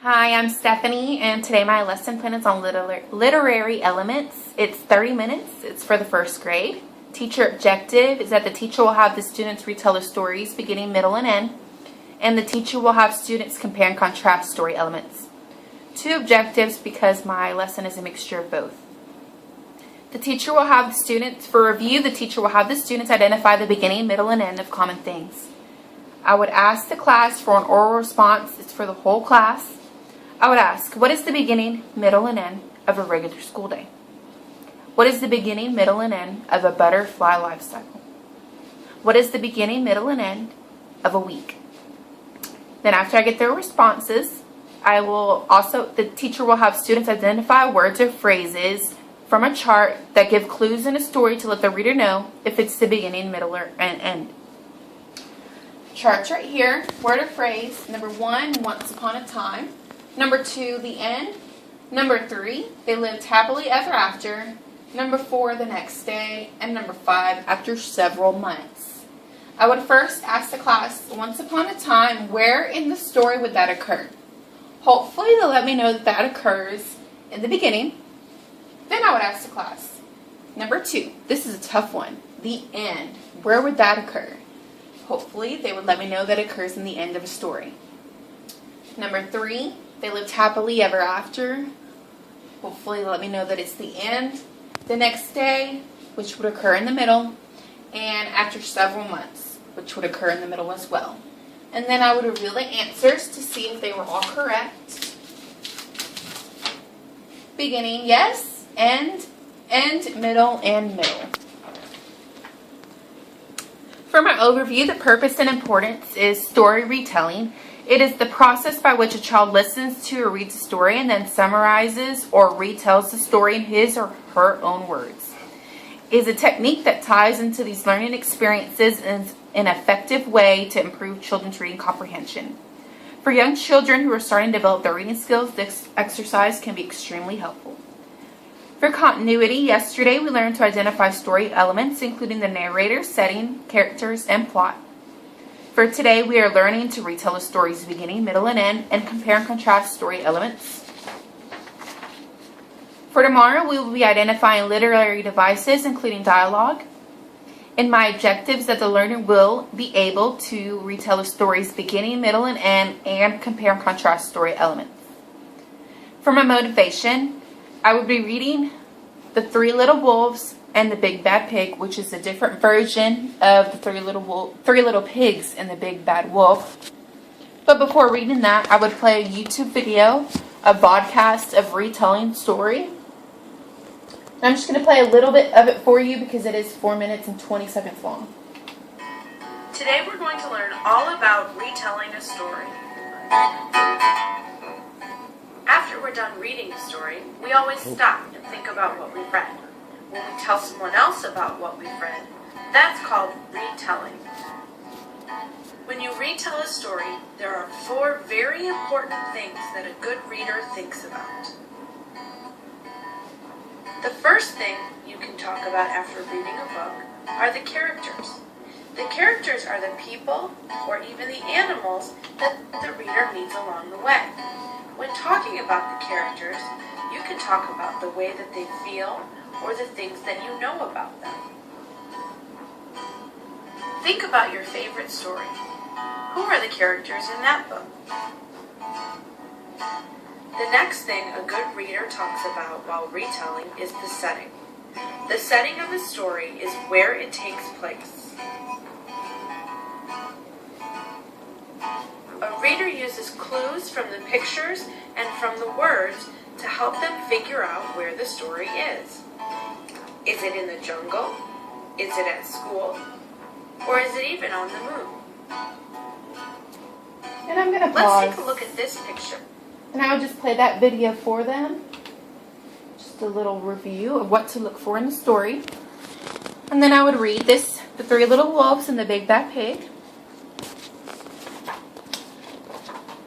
Hi, I'm Stephanie, and today my lesson plan is on literary elements. It's 30 minutes. It's for the first grade. Teacher objective is that the teacher will have the students retell the stories beginning, middle, and end, and the teacher will have students compare and contrast story elements. Two objectives because my lesson is a mixture of both. The teacher will have the students, for review, the teacher will have the students identify the beginning, middle, and end of common things. I would ask the class for an oral response. It's for the whole class. I would ask, what is the beginning, middle, and end of a regular school day? What is the beginning, middle, and end of a butterfly life cycle? What is the beginning, middle, and end of a week? Then after I get their responses, the teacher will have students identify words or phrases from a chart that give clues in a story to let the reader know if it's the beginning, middle, or end. Charts right here, word or phrase. Number 1, once upon a time. Number 2, the end. Number 3, they lived happily ever after. Number 4, the next day. And number 5, after several months. I would first ask the class, once upon a time, where in the story would that occur? Hopefully they'll let me know that occurs in the beginning. Then I would ask the class, number 2, this is a tough one, the end. Where would that occur? Hopefully they would let me know that it occurs in the end of a story. Number 3, they lived happily ever after. Hopefully let me know that it's the end. The next day, which would occur in the middle. And after several months, which would occur in the middle as well. And then I would reveal the answers to see if they were all correct. Beginning, yes. End, middle, and middle. For my overview, the purpose and importance is story retelling. It is the process by which a child listens to or reads a story and then summarizes or retells the story in his or her own words. It is a technique that ties into these learning experiences in an effective way to improve children's reading comprehension. For young children who are starting to develop their reading skills, this exercise can be extremely helpful. For continuity, yesterday we learned to identify story elements, including the narrator, setting, characters, and plot. For today, we are learning to retell the story's beginning, middle, and end, and compare and contrast story elements. For tomorrow, we will be identifying literary devices, including dialogue. And my objective is that the learner will be able to retell the story's beginning, middle, and end, and compare and contrast story elements. For my motivation, I will be reading The Three Little Wolves and The Big Bad Pig, which is a different version of the Three Little Pigs and the Big Bad Wolf. But before reading that, I would play a YouTube video, a podcast of retelling story. I'm just going to play a little bit of it for you because it is 4 minutes and 20 seconds long. Today we're going to learn all about retelling a story. After we're done reading a story, we always stop and think about what we've read. When we tell someone else about what we've read, that's called retelling. When you retell a story, there are 4 very important things that a good reader thinks about. The first thing you can talk about after reading a book are the characters. The characters are the people or even the animals that the reader meets along the way. When talking about the characters, you can talk about the way that they feel or the things that you know about them. Think about your favorite story. Who are the characters in that book? The next thing a good reader talks about while retelling is the setting. The setting of a story is where it takes place. A reader uses clues from the pictures and from the words to help them figure out where the story is. Is it in the jungle? Is it at school? Or is it even on the moon? And I'm going to pause. Let's take a look at this picture. And I would just play that video for them. Just a little review of what to look for in the story. And then I would read this, The Three Little Wolves and the Big Bad Pig.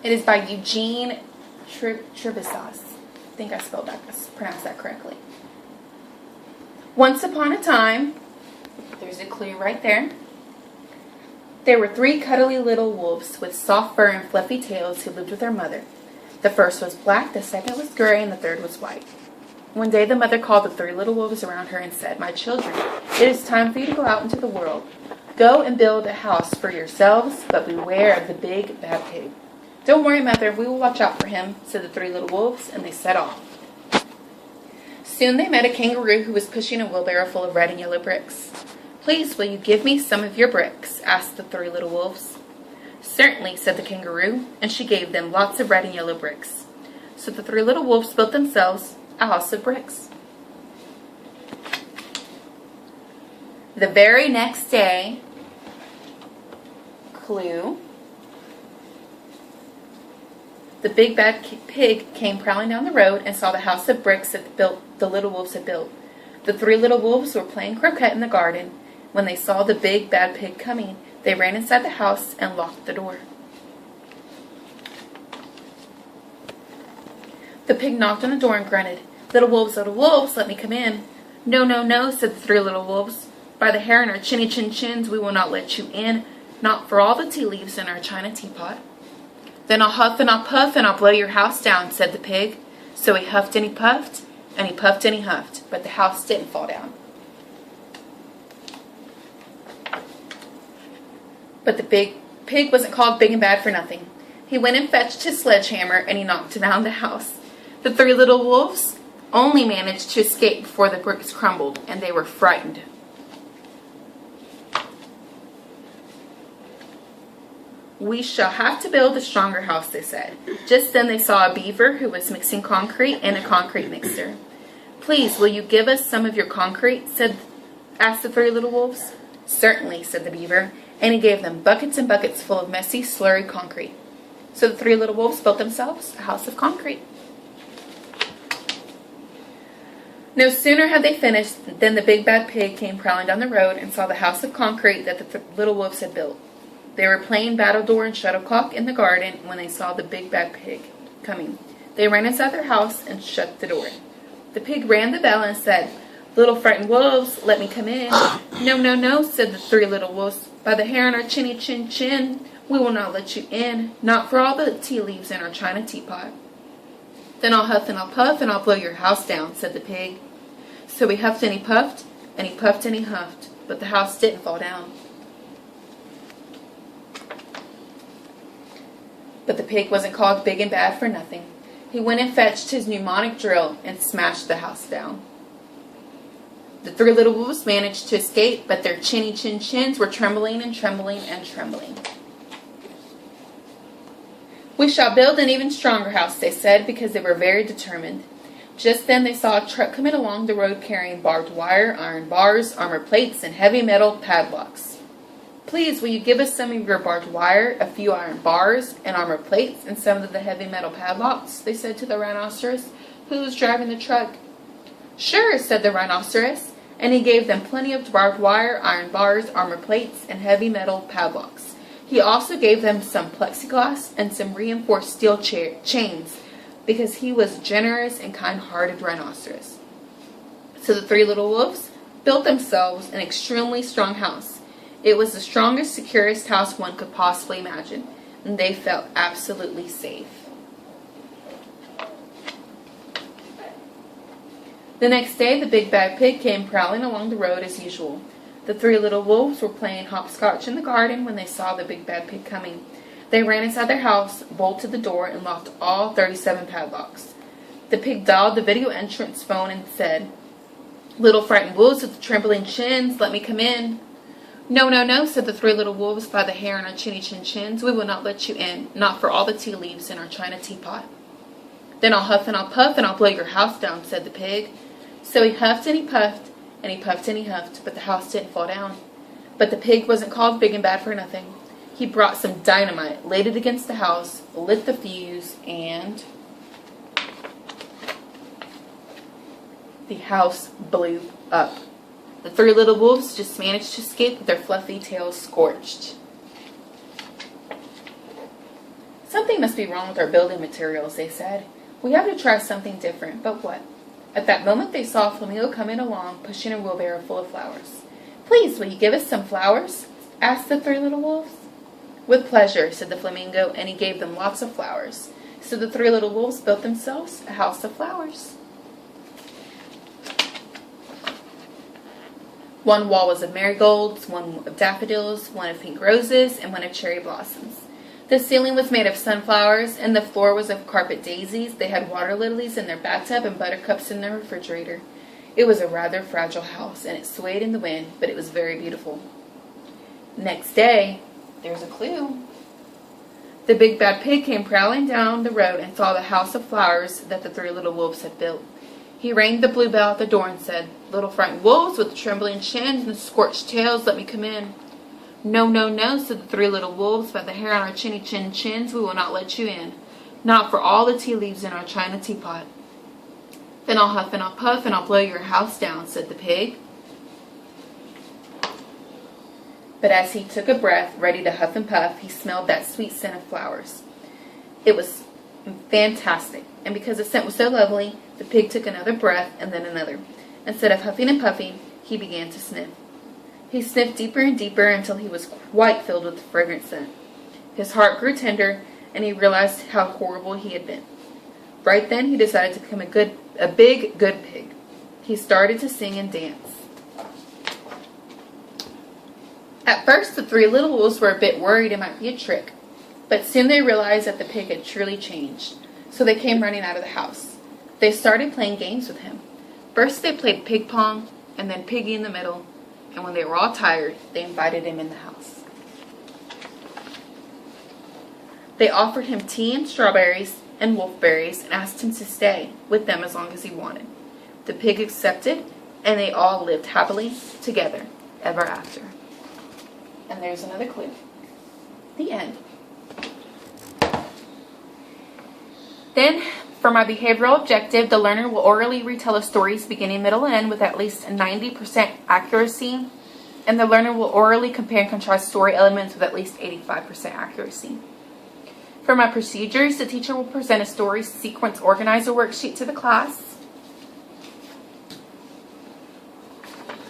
It is by Eugene Trevesas. I think I pronounced that correctly. Once upon a time, there's a clue right there. There were 3 cuddly little wolves with soft fur and fluffy tails who lived with their mother. The first was black, the second was gray, and the third was white. One day the mother called the 3 little wolves around her and said, "My children, it is time for you to go out into the world. Go and build a house for yourselves, but beware of the big bad pig." "Don't worry, mother, we will watch out for him," said the 3 little wolves, and they set off. Soon they met a kangaroo who was pushing a wheelbarrow full of red and yellow bricks. "Please, will you give me some of your bricks?" asked the 3 little wolves. "Certainly," said the kangaroo, and she gave them lots of red and yellow bricks. So the 3 little wolves built themselves a house of bricks. The very next day, clue, the big bad pig came prowling down the road and saw the house of bricks that the little wolves had built. The 3 little wolves were playing croquet in the garden. When they saw the big bad pig coming, they ran inside the house and locked the door. The pig knocked on the door and grunted, little wolves, let me come in." "No, no, no," said the 3 little wolves. "By the hair in our chinny chin chins, we will not let you in, not for all the tea leaves in our china teapot." "Then I'll huff and I'll puff and I'll blow your house down," said the pig. So he huffed and he puffed, and he puffed and he huffed, but the house didn't fall down. But the big pig wasn't called big and bad for nothing. He went and fetched his sledgehammer and he knocked down the house. The 3 little wolves only managed to escape before the bricks crumbled, and they were frightened. "We shall have to build a stronger house," they said. Just then they saw a beaver who was mixing concrete in a concrete mixer. "Please, will you give us some of your concrete?" asked the 3 little wolves. "Certainly," said the beaver, and he gave them buckets and buckets full of messy, slurry concrete. So the 3 little wolves built themselves a house of concrete. No sooner had they finished than the big bad pig came prowling down the road and saw the house of concrete that the little wolves had built. They were playing battledore and shuttlecock in the garden when they saw the big bad pig coming. They ran inside their house and shut the door. The pig rang the bell and said, "Little frightened wolves, let me come in." "No, no, no," said the 3 little wolves. "By the hair in our chinny chin chin, we will not let you in, not for all the tea leaves in our china teapot." "Then I'll huff and I'll puff and I'll blow your house down," said the pig. So he huffed and he puffed, and he puffed and he huffed, but the house didn't fall down. But the pig wasn't called big and bad for nothing. He went and fetched his pneumonic drill and smashed the house down. The 3 little wolves managed to escape, but their chinny chin chins were trembling and trembling and trembling. "We shall build an even stronger house," they said, because they were very determined. Just then they saw a truck coming along the road carrying barbed wire, iron bars, armor plates, and heavy metal padlocks. "Please, will you give us some of your barbed wire, a few iron bars, and armor plates, and some of the heavy metal padlocks?" they said to the rhinoceros, who was driving the truck. "Sure," said the rhinoceros, and he gave them plenty of barbed wire, iron bars, armor plates, and heavy metal padlocks. He also gave them some plexiglass and some reinforced steel chains, because he was a generous and kind-hearted rhinoceros. So the 3 little wolves built themselves an extremely strong house. It was the strongest, securest house one could possibly imagine, and they felt absolutely safe. The next day, the big bad pig came prowling along the road as usual. The 3 little wolves were playing hopscotch in the garden when they saw the big bad pig coming. They ran inside their house, bolted the door, and locked all 37 padlocks. The pig dialed the video entrance phone and said, "Little frightened wolves with the trembling chins, let me come in." "No, no, no," said the 3 little wolves. "By the hair in our chinny chin chins, we will not let you in, not for all the tea leaves in our china teapot." "Then I'll huff and I'll puff and I'll blow your house down," said the pig. So he huffed and he puffed, and he puffed and he huffed, but the house didn't fall down. But the pig wasn't called big and bad for nothing. He brought some dynamite, laid it against the house, lit the fuse, and the house blew up. The 3 little wolves just managed to escape with their fluffy tails scorched. "Something must be wrong with our building materials," they said. "We have to try something different, but what?" At that moment they saw a flamingo coming along, pushing a wheelbarrow full of flowers. "Please, will you give us some flowers?" asked the 3 little wolves. "With pleasure," said the flamingo, and he gave them lots of flowers. So the three little wolves built themselves a house of flowers. One wall was of marigolds, one of daffodils, one of pink roses, and one of cherry blossoms. The ceiling was made of sunflowers, and the floor was of carpet daisies. They had water lilies in their bathtub and buttercups in their refrigerator. It was a rather fragile house, and it swayed in the wind, but it was very beautiful. Next day, there's a clue. The big bad pig came prowling down the road and saw the house of flowers that the three little wolves had built. He rang the blue bell at the door and said, "Little frightened wolves with trembling chins and scorched tails, let me come in." "No, no, no," said the three little wolves, "by the hair on our chinny chin chins, we will not let you in. Not for all the tea leaves in our china teapot." "Then I'll huff and I'll puff and I'll blow your house down," said the pig. But as he took a breath, ready to huff and puff, he smelled that sweet scent of flowers. It was fantastic, and because the scent was so lovely, the pig took another breath and then another. Instead of huffing and puffing, he began to sniff. He sniffed deeper and deeper until he was quite filled with the fragrant scent. His heart grew tender, and he realized how horrible he had been. Right then, he decided to become a big, good pig. He started to sing and dance. At first, the three little wolves were a bit worried it might be a trick, but soon they realized that the pig had truly changed, so they came running out of the house. They started playing games with him. First, they played pig pong, and then piggy in the middle, and when they were all tired, they invited him in the house. They offered him tea and strawberries and wolfberries and asked him to stay with them as long as he wanted. The pig accepted, and they all lived happily together ever after. And there's another clue. The end. Then, for my behavioral objective, the learner will orally retell the stories beginning, middle, and end with at least 90% accuracy. And the learner will orally compare and contrast story elements with at least 85% accuracy. For my procedures, the teacher will present a story sequence organizer worksheet to the class.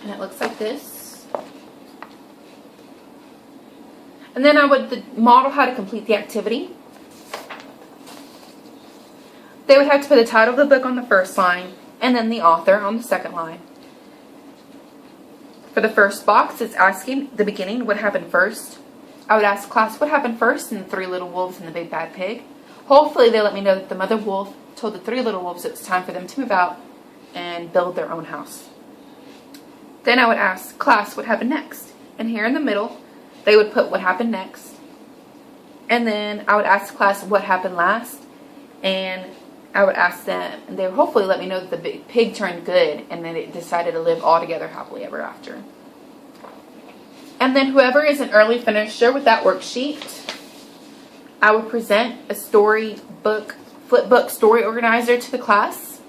And it looks like this. And then I would model how to complete the activity. They would have to put the title of the book on the first line, and then the author on the second line. For the first box, it's asking the beginning, what happened first. I would ask class what happened first in the three little wolves and the big bad pig. Hopefully they let me know that the mother wolf told the three little wolves it was time for them to move out and build their own house. Then I would ask class what happened next. And here in the middle, they would put what happened next. And then I would ask class what happened last. And I would ask them, and they would hopefully let me know that the big pig turned good and then it decided to live all together happily ever after. And then whoever is an early finisher with that worksheet, I would present a flipbook story organizer to the class.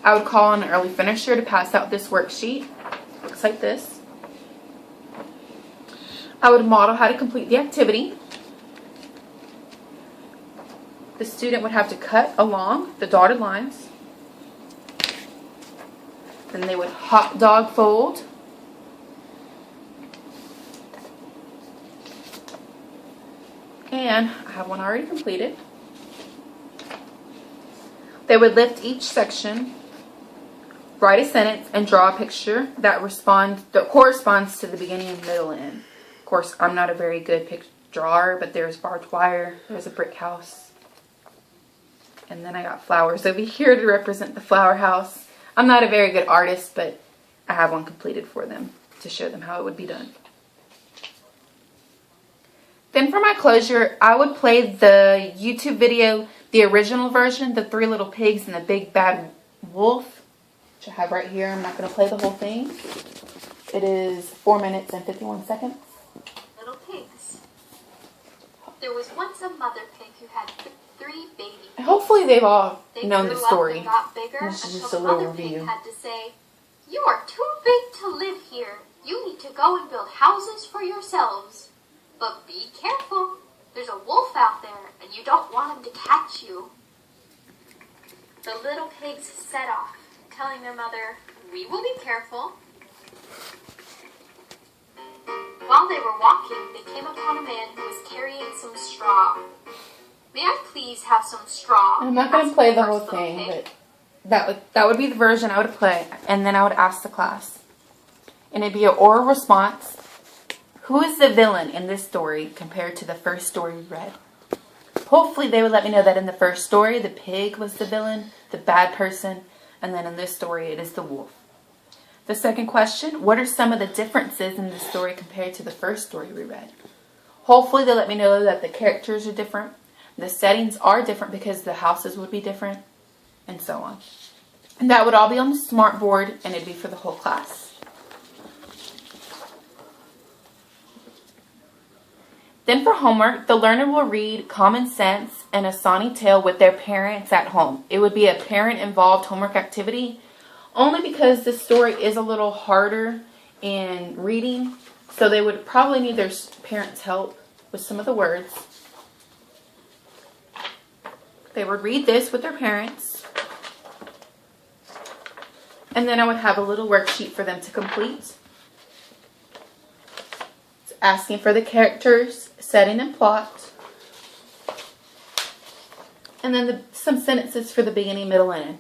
I would call on an early finisher to pass out this worksheet. Looks like this. I would model how to complete the activity. The student would have to cut along the dotted lines. Then they would hot dog fold. And I have one already completed. They would lift each section, write a sentence, and draw a picture that corresponds to the beginning, middle, and end. Of course, I'm not a very good picture drawer, but there's barbed wire, there's a brick house. And then I got flowers over here to represent the flower house. I'm not a very good artist, but I have one completed for them to show them how it would be done. Then for my closure, I would play the YouTube video, the original version, the three little pigs and the big bad wolf, which I have right here. I'm not going to play the whole thing. It is 4 minutes and 51 seconds. Little pigs. There was once a mother pig who had 3 baby pigs. Hopefully they've all They known the grew story. Up and got bigger This is until just a the little mother pig review. had to say, "You are too big to live here. You need to go and build houses for yourselves. But be careful. There's a wolf out there, and you don't want him to catch you." The little pigs set off, telling their mother, "We will be careful." While they were walking, they came upon a man who was carrying some straw. May I please have some straw? I'm not going to play the whole First little thing, pig. but that would be the version I would play, and then I would ask the class. And it'd be an oral response. Who is the villain in this story compared to the first story we read? Hopefully they would let me know that in the first story, the pig was the villain, the bad person, and then in this story, it is the wolf. The second question, what are some of the differences in this story compared to the first story we read? Hopefully they let me know that the characters are different, the settings are different because the houses would be different, and so on. And that would all be on the smart board, and it'd be for the whole class. Then for homework, the learner will read Common Sense and A Sawney Tale with their parents at home. It would be a parent-involved homework activity, only because this story is a little harder in reading, so they would probably need their parents' help with some of the words. They would read this with their parents, and then I would have a little worksheet for them to complete. It's asking for the characters, setting and plot, and then some sentences for the beginning, middle, and end.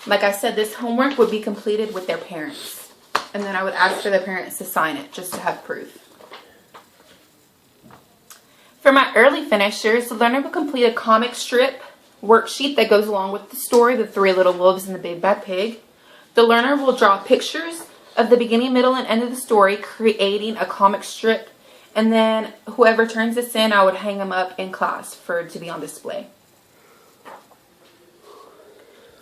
Like I said, this homework would be completed with their parents. And then I would ask for their parents to sign it just to have proof. For my early finishers, the learner will complete a comic strip worksheet that goes along with the story, The Three Little Wolves and the Big Bad Pig. The learner will draw pictures of the beginning, middle, and end of the story, creating a comic strip. And then whoever turns this in, I would hang them up in class for it to be on display.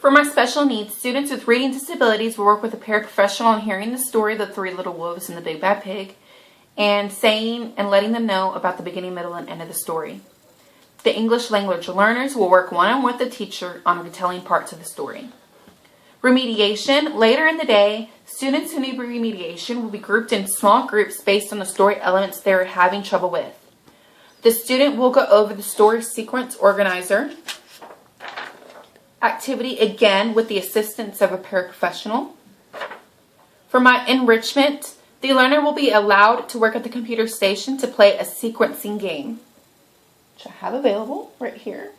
For my special needs, students with reading disabilities will work with a paraprofessional on hearing the story, The Three Little Wolves and the Big Bad Pig, and saying and letting them know about the beginning, middle, and end of the story. The English language learners will work one-on-one with the teacher on retelling parts of the story. Remediation. Later in the day, students who need remediation will be grouped in small groups based on the story elements they're having trouble with. The student will go over the story sequence organizer activity again with the assistance of a paraprofessional. For my enrichment, the learner will be allowed to work at the computer station to play a sequencing game, which I have available right here.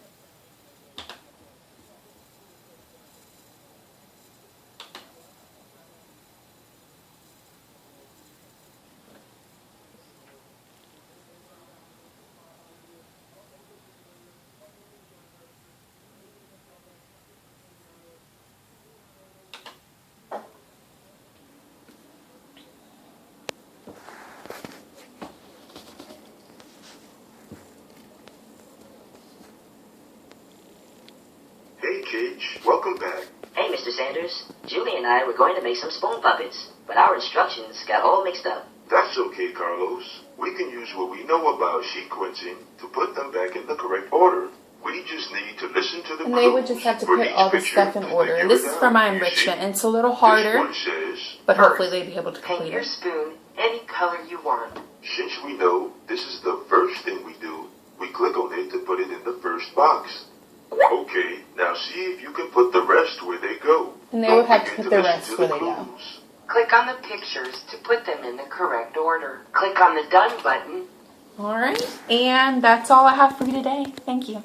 Hey kids, welcome back. Hey, Mr. Sanders. Julie and I were going to make some spoon puppets, but our instructions got all mixed up. That's okay, Carlos. We can use what we know about sequencing to put them back in the correct order. We just need to listen to the And they would just have to put all the stuff in order. And this is for my enrichment, and it's a little harder, but hopefully they'd be able to Paint complete your it. spoon any color you want. Since we know this is the first thing we do, we click on it to put it in the first box. Okay, now see if you can put the rest where they go. And they Don't would have to forget put the listen rest to where the they go. clues. Click on the pictures to put them in the correct order. Click on the Done button. All right, and that's all I have for you today. Thank you.